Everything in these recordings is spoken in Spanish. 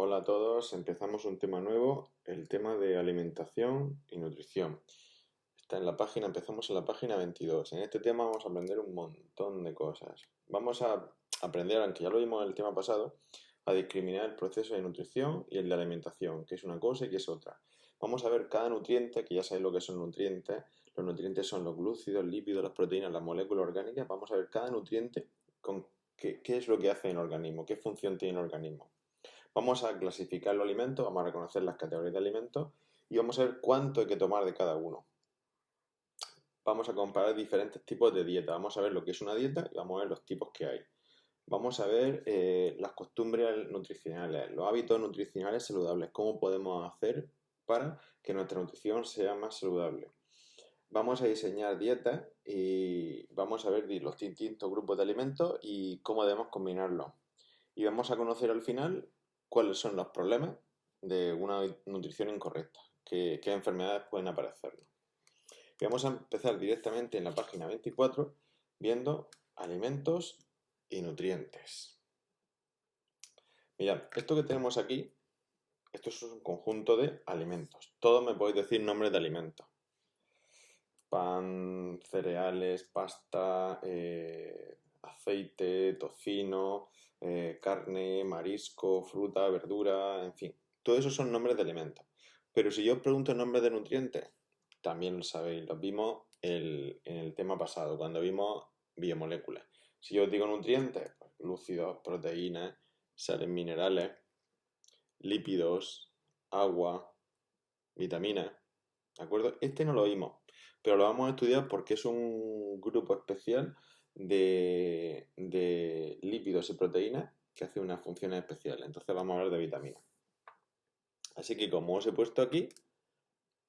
Hola a todos, empezamos un tema nuevo, el tema de alimentación y nutrición. Está en la página, empezamos en la página 22. En este tema vamos a aprender un montón de cosas. Vamos a aprender, aunque ya lo vimos en el tema pasado, a discriminar el proceso de nutrición y el de alimentación, que es una cosa y que es otra. Vamos a ver cada nutriente, que ya sabéis lo que son nutrientes. Los nutrientes son los glúcidos, lípidos, las proteínas, las moléculas orgánicas. Vamos a ver cada nutriente con qué es lo que hace en el organismo, qué función tiene el organismo. Vamos a clasificar los alimentos, vamos a reconocer las categorías de alimentos y vamos a ver cuánto hay que tomar de cada uno. Vamos a comparar diferentes tipos de dieta. Vamos a ver lo que es una dieta y vamos a ver los tipos que hay. Vamos a ver las costumbres nutricionales, los hábitos nutricionales saludables, cómo podemos hacer para que nuestra nutrición sea más saludable. Vamos a diseñar dietas y vamos a ver los distintos grupos de alimentos y cómo debemos combinarlos. Y vamos a conocer al final cuáles son los problemas de una nutrición incorrecta, qué enfermedades pueden aparecer. Y vamos a empezar directamente en la página 24 viendo alimentos y nutrientes. Mirad, esto que tenemos aquí, esto es un conjunto de alimentos. Todos me podéis decir nombres de alimentos. Pan, cereales, pasta, aceite, tocino, carne, marisco, fruta, verdura, en fin. Todo eso son nombres de alimentos. Pero si yo os pregunto nombres de nutrientes, también lo sabéis, los vimos en el tema pasado, cuando vimos biomoléculas. Si yo os digo nutrientes, pues, glúcidos, proteínas, sales minerales, lípidos, agua, vitaminas, ¿de acuerdo? Este no lo vimos, pero lo vamos a estudiar porque es un grupo especial de lípidos y proteínas que hace unas funciones especiales. Entonces vamos a hablar de vitaminas. Así que como os he puesto aquí,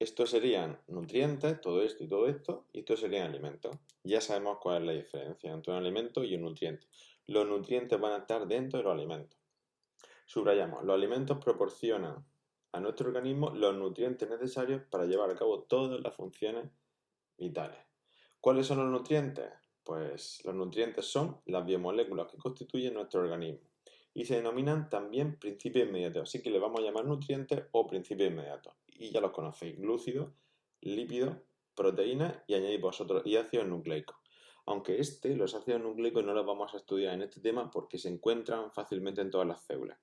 estos serían nutrientes, todo esto, y estos serían alimentos. Ya sabemos cuál es la diferencia entre un alimento y un nutriente. Los nutrientes van a estar dentro de los alimentos. Subrayamos, los alimentos proporcionan a nuestro organismo los nutrientes necesarios para llevar a cabo todas las funciones vitales. ¿Cuáles son los nutrientes? Pues los nutrientes son las biomoléculas que constituyen nuestro organismo y se denominan también principios inmediatos, así que le vamos a llamar nutrientes o principios inmediatos. Y ya los conocéis, glúcidos, lípidos, proteínas y añadid vosotros y ácidos nucleicos. Aunque los ácidos nucleicos no los vamos a estudiar en este tema porque se encuentran fácilmente en todas las células.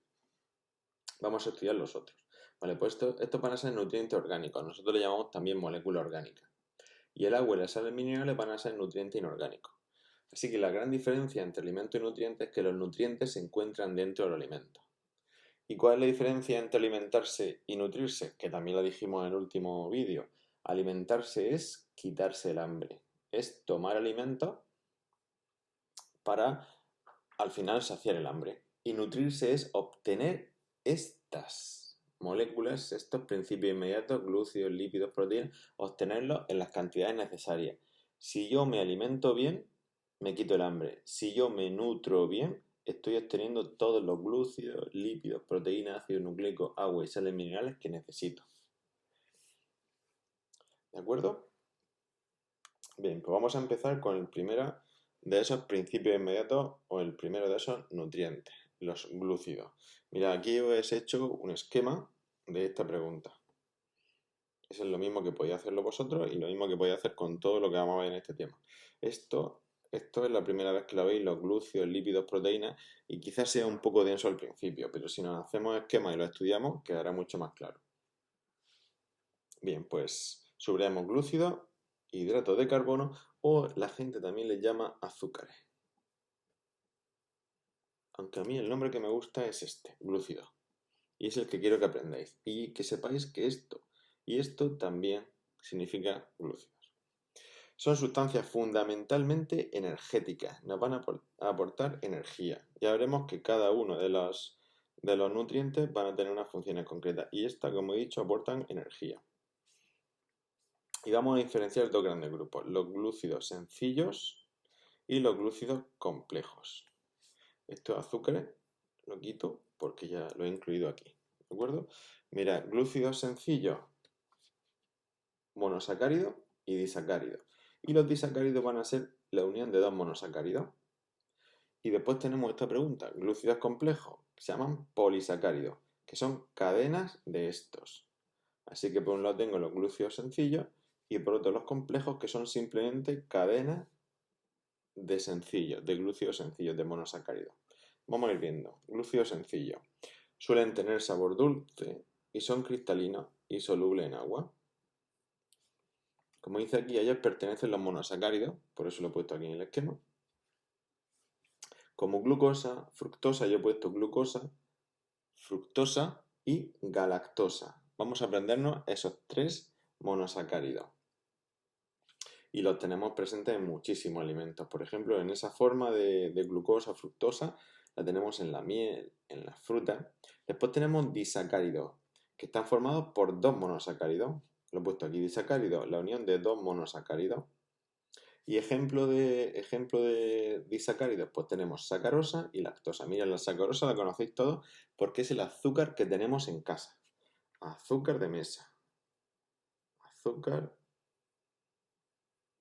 Vamos a estudiar los otros. Vale, pues estos van a ser nutrientes orgánicos, nosotros le llamamos también moléculas orgánicas. Y el agua y las sales minerales van a ser nutrientes inorgánicos. Así que la gran diferencia entre alimento y nutrientes es que los nutrientes se encuentran dentro del alimento. ¿Y cuál es la diferencia entre alimentarse y nutrirse? Que también lo dijimos en el último vídeo. Alimentarse es quitarse el hambre. Es tomar alimentos para al final saciar el hambre. Y nutrirse es obtener estas moléculas, estos principios inmediatos, glúcidos, lípidos, proteínas, obtenerlos en las cantidades necesarias. Si yo me alimento bien, me quito el hambre. Si yo me nutro bien, estoy obteniendo todos los glúcidos, lípidos, proteínas, ácidos nucleicos, agua y sales minerales que necesito. ¿De acuerdo? Bien, pues vamos a empezar con el primero de esos principios inmediatos o el primero de esos nutrientes, los glúcidos. Mira, aquí os he hecho un esquema de esta pregunta. Eso es lo mismo que podéis hacerlo vosotros y lo mismo que podéis hacer con todo lo que vamos a ver en este tema. Esto es la primera vez que lo veis, los glúcidos, lípidos, proteínas, y quizás sea un poco denso al principio, pero si nos hacemos esquema y lo estudiamos, quedará mucho más claro. Bien, pues subrayamos glúcidos, hidratos de carbono o la gente también les llama azúcares. Aunque a mí el nombre que me gusta es este, glúcido. Y es el que quiero que aprendáis. Y que sepáis que esto y esto también significa glúcidos. Son sustancias fundamentalmente energéticas, nos van a aportar energía. Ya veremos que cada uno de los nutrientes van a tener unas funciones concretas y esta, como he dicho, aportan energía. Y vamos a diferenciar dos grandes grupos, los glúcidos sencillos y los glúcidos complejos. Estos azúcares lo quito porque ya lo he incluido aquí, ¿de acuerdo? Mira, glúcidos sencillos, monosacáridos y disacáridos. Y los disacáridos van a ser la unión de dos monosacáridos. Y después tenemos esta pregunta, glúcidos complejos, que se llaman polisacáridos, que son cadenas de estos. Así que por un lado tengo los glúcidos sencillos y por otro los complejos, que son simplemente cadenas de sencillos, de glúcidos sencillos, de monosacáridos. Vamos a ir viendo. Glúcidos sencillos. Suelen tener sabor dulce y son cristalinos y solubles en agua. Como dice aquí, a ellos pertenecen los monosacáridos, por eso lo he puesto aquí en el esquema. Como glucosa, fructosa, yo he puesto glucosa, fructosa y galactosa. Vamos a aprendernos esos 3 monosacáridos. Y los tenemos presentes en muchísimos alimentos. Por ejemplo, en esa forma de glucosa, fructosa, la tenemos en la miel, en las frutas. Después tenemos disacáridos, que están formados por 2 monosacáridos. Lo he puesto aquí, disacáridos, la unión de 2 monosacáridos. Y ejemplo de disacáridos, pues tenemos sacarosa y lactosa. Mira, la sacarosa la conocéis todos porque es el azúcar que tenemos en casa. Azúcar de mesa. Azúcar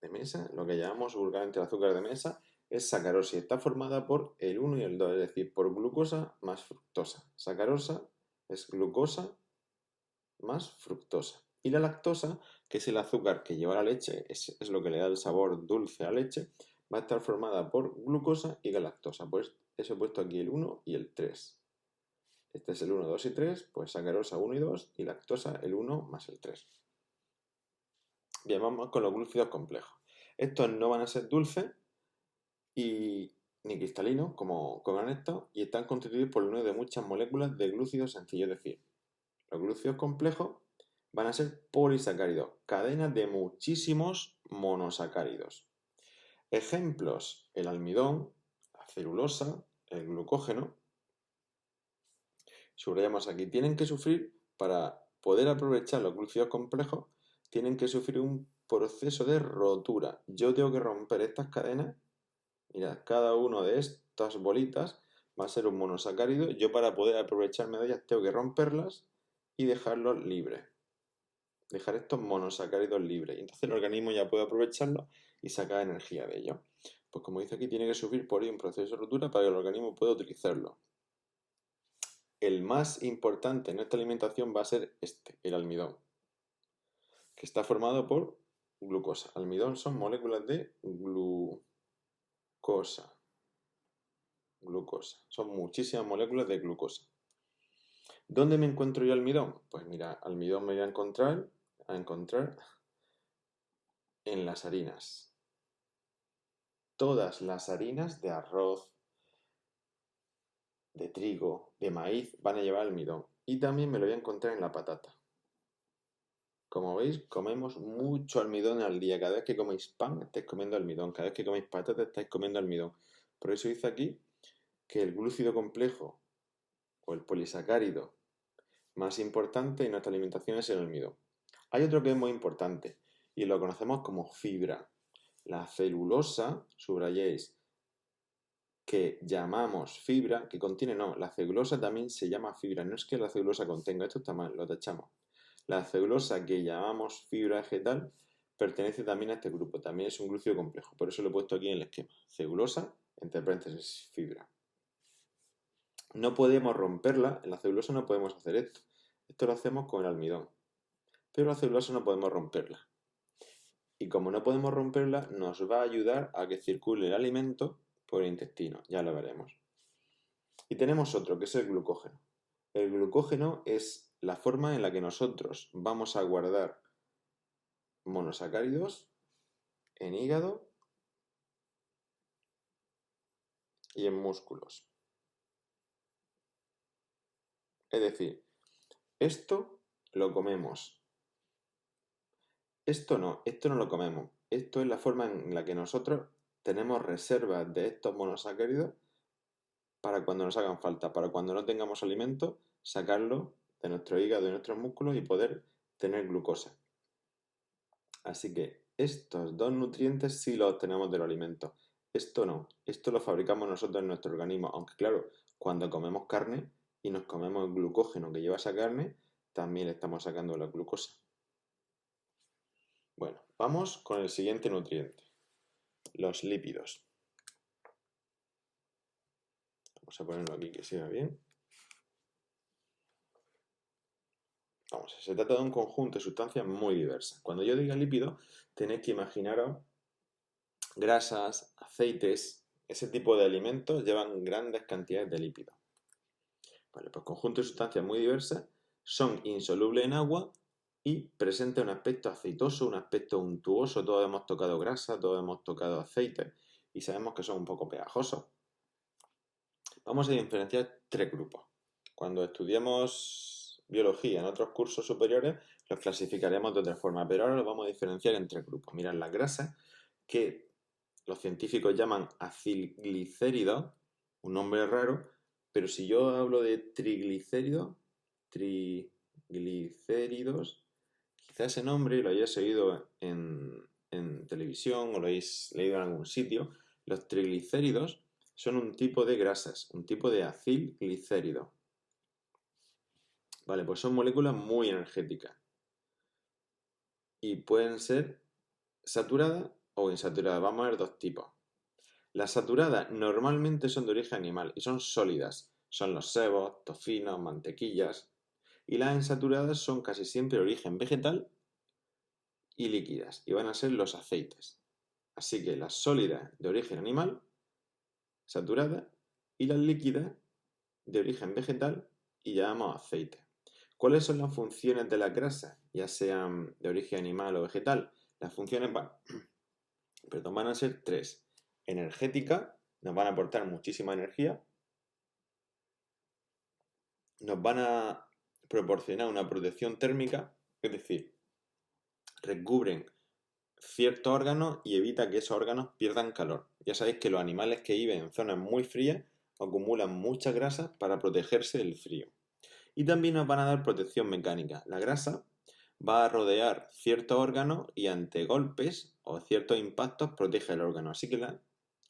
de mesa, lo que llamamos vulgarmente el azúcar de mesa, es sacarosa y está formada por el 1 y el 2, es decir, por glucosa más fructosa. Sacarosa es glucosa más fructosa. Y la lactosa, que es el azúcar que lleva la leche, es lo que le da el sabor dulce a la leche, va a estar formada por glucosa y galactosa. Pues eso he puesto aquí el 1 y el 3. Este es el 1, 2 y 3, pues sacarosa 1 y 2 y lactosa el 1 más el 3. Bien, vamos con los glúcidos complejos. Estos no van a ser dulces ni cristalinos como eran estos y están constituidos por la unión de muchas moléculas de glúcidos sencillos, es decir, los glúcidos complejos van a ser polisacáridos, cadenas de muchísimos monosacáridos. Ejemplos, el almidón, la celulosa, el glucógeno. Subrayamos aquí, tienen que sufrir, para poder aprovechar los glúcidos complejos, tienen que sufrir un proceso de rotura. Yo tengo que romper estas cadenas. Mirad, cada uno de estas bolitas va a ser un monosacárido. Yo, para poder aprovecharme de ellas, tengo que romperlas y dejarlos libres. Dejar estos monosacáridos libres. Y entonces el organismo ya puede aprovecharlos y sacar energía de ellos. Pues como dice aquí, tiene que sufrir por ahí un proceso de rotura para que el organismo pueda utilizarlo. El más importante en esta alimentación va a ser el almidón, que está formado por glucosa. Almidón son moléculas de glucosa. Son muchísimas moléculas de glucosa. ¿Dónde me encuentro yo almidón? Pues mira, almidón me voy a encontrar en las harinas. Todas las harinas de arroz, de trigo, de maíz van a llevar almidón. Y también me lo voy a encontrar en la patata. Como veis, comemos mucho almidón al día. Cada vez que coméis pan, estáis comiendo almidón. Cada vez que coméis patata, estáis comiendo almidón. Por eso dice aquí que el glúcido complejo o el polisacárido más importante en nuestra alimentación es el almidón. Hay otro que es muy importante y lo conocemos como fibra. La celulosa, subrayéis, que llamamos fibra, que contiene, no, la celulosa también se llama fibra. No es que la celulosa contenga, esto está mal, lo tachamos. La celulosa que llamamos fibra vegetal pertenece también a este grupo, también es un glúcido complejo, por eso lo he puesto aquí en el esquema. Celulosa, entre paréntesis, fibra. No podemos romperla, en la celulosa no podemos hacer esto. Esto lo hacemos con el almidón. Pero la celulosa no podemos romperla. Y como no podemos romperla, nos va a ayudar a que circule el alimento por el intestino. Ya lo veremos. Y tenemos otro, que es el glucógeno. El glucógeno es la forma en la que nosotros vamos a guardar monosacáridos en hígado y en músculos. Es decir, esto lo comemos. Esto no lo comemos. Esto es la forma en la que nosotros tenemos reservas de estos monosacáridos para cuando nos hagan falta, para cuando no tengamos alimento, sacarlo de nuestro hígado y de nuestros músculos y poder tener glucosa. Así que estos dos nutrientes sí los obtenemos de los alimentos. Esto no, esto lo fabricamos nosotros en nuestro organismo, aunque claro, cuando comemos carne y nos comemos el glucógeno que lleva esa carne, también le estamos sacando la glucosa. Bueno, vamos con el siguiente nutriente, los lípidos. Vamos a ponerlo aquí que siga bien. Vamos, se trata de un conjunto de sustancias muy diversas. Cuando yo diga lípido, tenéis que imaginaros grasas, aceites, ese tipo de alimentos llevan grandes cantidades de lípidos. Vale, pues conjuntos de sustancias muy diversas son insolubles en agua y presentan un aspecto aceitoso, un aspecto untuoso. Todos hemos tocado grasa, todos hemos tocado aceite y sabemos que son un poco pegajosos. Vamos a diferenciar tres grupos. Cuando estudiemos biología en otros cursos superiores, los clasificaremos de otra forma, pero ahora los vamos a diferenciar en tres grupos. Mirad, las grasas, que los científicos llaman acilglicéridos, un nombre raro, pero si yo hablo de triglicéridos, quizás ese nombre lo hayáis oído en televisión o lo hayáis leído en algún sitio. Los triglicéridos son un tipo de grasas, un tipo de acilglicérido. Vale, pues son moléculas muy energéticas y pueden ser saturadas o insaturadas. Vamos a ver dos tipos. Las saturadas normalmente son de origen animal y son sólidas. Son los sebos, tofinos, mantequillas. Y las insaturadas son casi siempre de origen vegetal y líquidas y van a ser los aceites. Así que las sólidas de origen animal, saturadas, y las líquidas de origen vegetal y llamamos aceite. ¿Cuáles son las funciones de las grasas, ya sean de origen animal o vegetal? Las funciones van a ser tres. Energética, nos van a aportar muchísima energía. Nos van a proporcionar una protección térmica, es decir, recubren ciertos órganos y evita que esos órganos pierdan calor. Ya sabéis que los animales que viven en zonas muy frías acumulan mucha grasa para protegerse del frío. Y también nos van a dar protección mecánica. La grasa va a rodear ciertos órganos y ante golpes o ciertos impactos protege el órgano. Así que,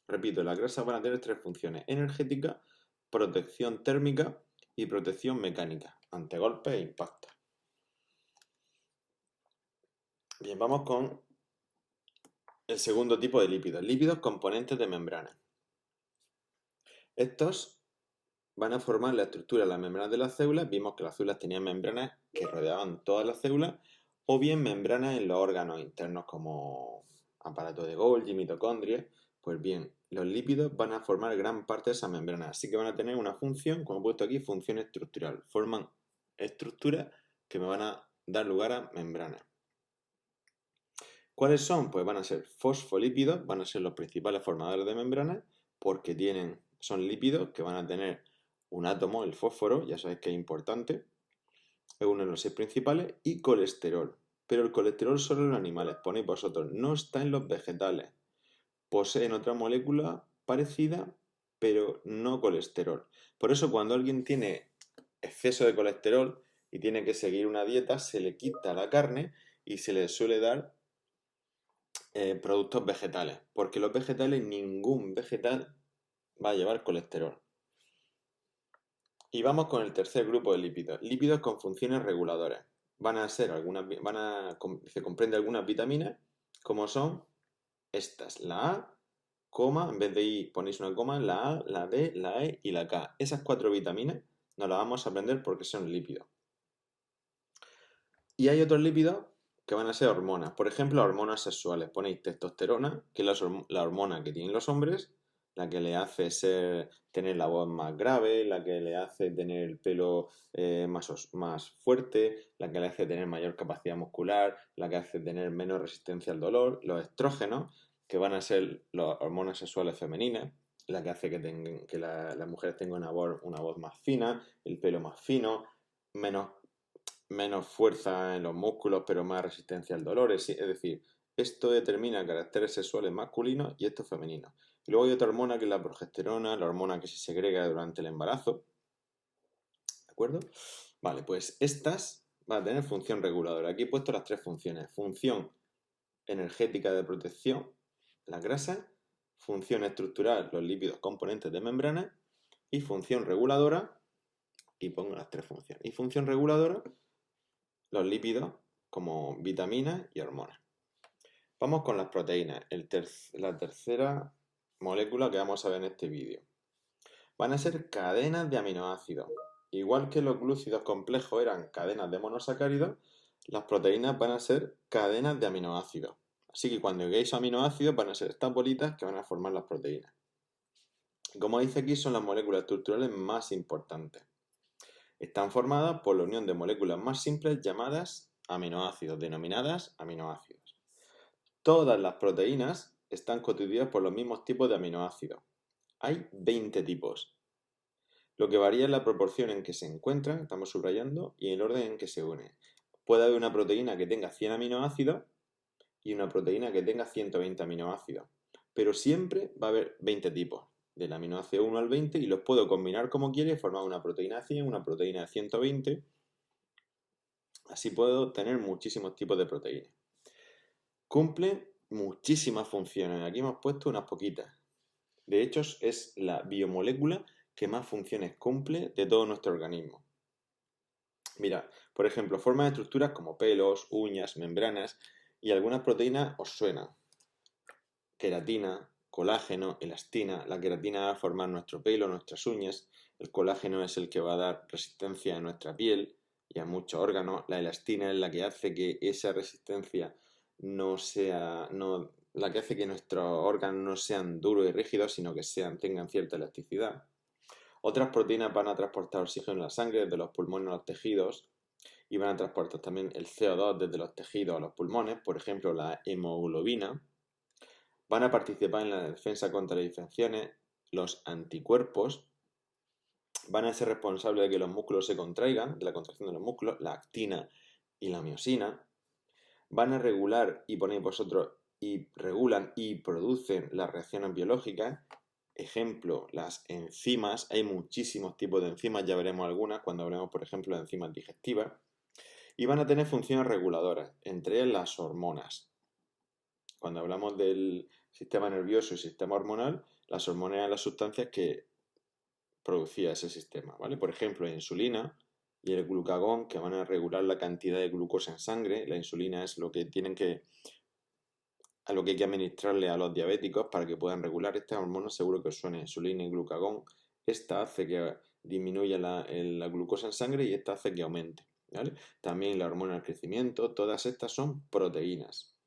repito, las grasas van a tener tres funciones: energética, protección térmica y protección mecánica ante golpes e impactos. Bien, vamos con el segundo tipo de lípidos. Lípidos componentes de membrana. Estos van a formar la estructura de las membranas de las células. Vimos que las células tenían membranas que rodeaban todas las células, o bien membranas en los órganos internos como aparato de Golgi, mitocondria. Pues bien, los lípidos van a formar gran parte de esa membrana, así que van a tener una función, como he puesto aquí, función estructural. Forman estructuras que me van a dar lugar a membranas. ¿Cuáles son? Pues van a ser fosfolípidos, van a ser los principales formadores de membranas, porque son lípidos que van a tener un átomo, el fósforo, ya sabéis que es importante, es uno de los 6 principales, y colesterol. Pero el colesterol solo en los animales, ponéis vosotros, no está en los vegetales. Poseen otra molécula parecida, pero no colesterol. Por eso cuando alguien tiene exceso de colesterol y tiene que seguir una dieta, se le quita la carne y se le suele dar productos vegetales, porque los vegetales, ningún vegetal va a llevar colesterol. Y vamos con el tercer grupo de lípidos. Lípidos con funciones reguladoras. Se comprende algunas vitaminas, como son estas: la A, coma, en vez de I ponéis una coma, la A, la D, la E y la K. Esas 4 vitaminas nos las vamos a aprender porque son lípidos. Y hay otros lípidos que van a ser hormonas. Por ejemplo, hormonas sexuales. Ponéis testosterona, que es la hormona que tienen los hombres, la que le hace tener la voz más grave, la que le hace tener el pelo más fuerte, la que le hace tener mayor capacidad muscular, la que hace tener menos resistencia al dolor. Los estrógenos, que van a ser las hormonas sexuales femeninas, la que hace que las mujeres tengan una voz más fina, el pelo más fino, menos fuerza en los músculos, pero más resistencia al dolor. Es decir, esto determina caracteres sexuales masculinos y estos femeninos. Y luego hay otra hormona que es la progesterona, la hormona que se segrega durante el embarazo. ¿De acuerdo? Vale, pues estas van a tener función reguladora. Aquí he puesto las tres funciones: función energética de protección, la grasa; función estructural, los lípidos componentes de membrana; y función reguladora, y pongo las tres funciones. Y función reguladora, los lípidos como vitaminas y hormonas. Vamos con las proteínas, la tercera molécula que vamos a ver en este vídeo. Van a ser cadenas de aminoácidos. igual que los glúcidos complejos eran cadenas de monosacáridos, las proteínas van a ser cadenas de aminoácidos. Así que cuando lleguéis a aminoácidos van a ser estas bolitas que van a formar las proteínas. Como dice aquí, son las moléculas estructurales más importantes. Están formadas por la unión de moléculas más simples llamadas aminoácidos, denominadas aminoácidos. Todas las proteínas están constituidas por los mismos tipos de aminoácidos. Hay 20 tipos. Lo que varía es la proporción en que se encuentran, estamos subrayando, y el orden en que se unen. Puede haber una proteína que tenga 100 aminoácidos y una proteína que tenga 120 aminoácidos. Pero siempre va a haber 20 tipos, del aminoácido 1 al 20, y los puedo combinar como quiera y formar una proteína de 100, una proteína de 120. Así puedo tener muchísimos tipos de proteínas. Cumple muchísimas funciones. Aquí hemos puesto unas poquitas. De hecho, es la biomolécula que más funciones cumple de todo nuestro organismo. Mira, por ejemplo, forma de estructuras como pelos, uñas, membranas, y algunas proteínas os suenan. Queratina, colágeno, elastina. La queratina va a formar nuestro pelo, nuestras uñas. El colágeno es el que va a dar resistencia a nuestra piel y a muchos órganos. La elastina es la que hace que esa resistencia la que hace que nuestros órganos no sean duros y rígidos, sino que tengan cierta elasticidad. Otras proteínas van a transportar oxígeno en la sangre desde los pulmones a los tejidos y van a transportar también el CO2 desde los tejidos a los pulmones, por ejemplo la hemoglobina. Van a participar en la defensa contra las infecciones. Los anticuerpos van a ser responsables de que los músculos se contraigan, de la contracción de los músculos, la actina y la miosina. Van a regular, y ponéis vosotros, y regulan y producen las reacciones biológicas. Ejemplo, las enzimas. Hay muchísimos tipos de enzimas, ya veremos algunas cuando hablemos, por ejemplo, de enzimas digestivas. Y van a tener funciones reguladoras, entre ellas las hormonas. Cuando hablamos del sistema nervioso y sistema hormonal, las hormonas eran las sustancias que producía ese sistema, ¿vale? Por ejemplo, la insulina y el glucagón, que van a regular la cantidad de glucosa en sangre. La insulina es lo que hay que administrarle a los diabéticos para que puedan regular estas hormonas. Seguro que os suena insulina y glucagón. Esta hace que disminuya la glucosa en sangre y esta hace que aumente, ¿vale? También la hormona del crecimiento. Todas estas son proteínas.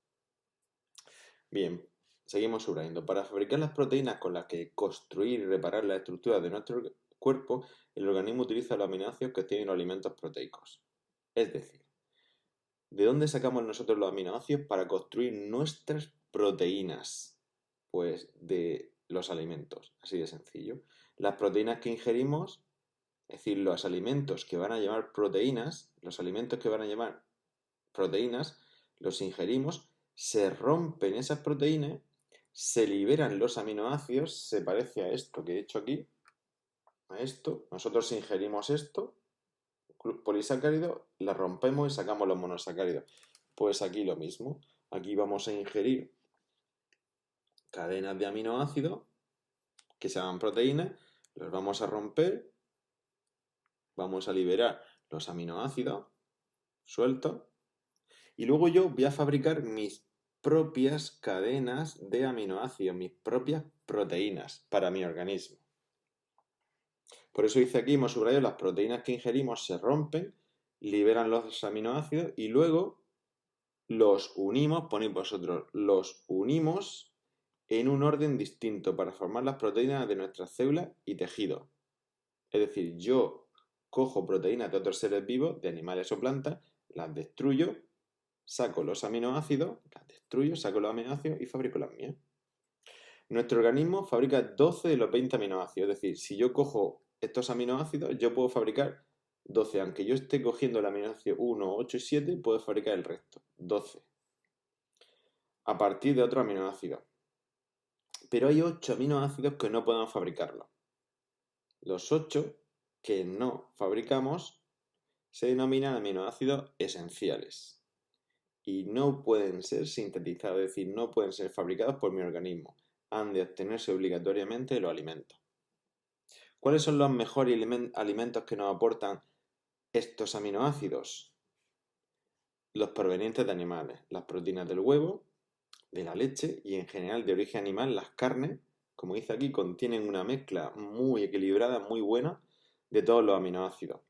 Bien, seguimos subrayando. Para fabricar las proteínas con las que construir y reparar las estructuras de nuestro cuerpo, el organismo utiliza los aminoácidos que tienen los alimentos proteicos. Es decir, ¿de dónde sacamos nosotros los aminoácidos para construir nuestras proteínas? Pues de los alimentos, así de sencillo. Las proteínas que ingerimos, es decir, los alimentos que van a llevar proteínas, los ingerimos, se rompen esas proteínas, se liberan los aminoácidos, se parece a esto que he hecho aquí, a esto. Nosotros ingerimos esto, polisacárido, la rompemos y sacamos los monosacáridos. Pues aquí lo mismo. Aquí vamos a ingerir cadenas de aminoácidos que se llaman proteínas, los vamos a romper, vamos a liberar los aminoácidos sueltos y luego yo voy a fabricar mis propias cadenas de aminoácidos, mis propias proteínas para mi organismo. Por eso dice aquí, hemos subrayado, las proteínas que ingerimos se rompen, liberan los aminoácidos y luego los unimos, ponéis vosotros, los unimos en un orden distinto para formar las proteínas de nuestras células y tejidos. Es decir, yo cojo proteínas de otros seres vivos, de animales o plantas, las destruyo, saco los aminoácidos, y fabrico las mías. Nuestro organismo fabrica 12 de los 20 aminoácidos, es decir, si yo cojo estos aminoácidos, yo puedo fabricar 12, aunque yo esté cogiendo el aminoácido 1, 8 y 7, puedo fabricar el resto, 12, a partir de otros aminoácidos. Pero hay 8 aminoácidos que no podemos fabricarlos. Los 8 que no fabricamos se denominan aminoácidos esenciales y no pueden ser sintetizados, es decir, no pueden ser fabricados por mi organismo. Han de obtenerse obligatoriamente de los alimentos. ¿Cuáles son los mejores alimentos que nos aportan estos aminoácidos? Los provenientes de animales, las proteínas del huevo, de la leche y en general de origen animal, las carnes, como dice aquí, contienen una mezcla muy equilibrada, muy buena de todos los aminoácidos.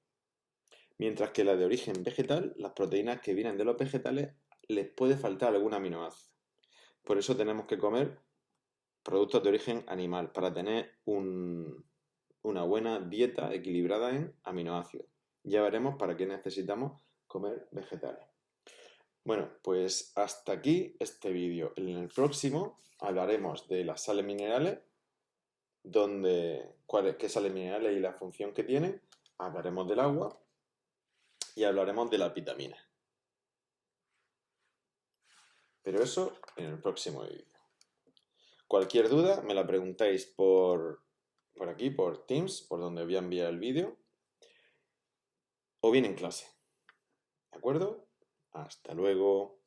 Mientras que la de origen vegetal, las proteínas que vienen de los vegetales, les puede faltar algún aminoácido. Por eso tenemos que comer productos de origen animal, para tener una buena dieta equilibrada en aminoácidos. Ya veremos para qué necesitamos comer vegetales. Bueno, pues hasta aquí este vídeo. En el próximo hablaremos de las sales minerales, qué sales minerales y la función que tienen. Hablaremos del agua y hablaremos de las vitaminas. Pero eso en el próximo vídeo. Cualquier duda me la preguntáis por aquí, por Teams, por donde voy a enviar el vídeo, o bien en clase. ¿De acuerdo? Hasta luego.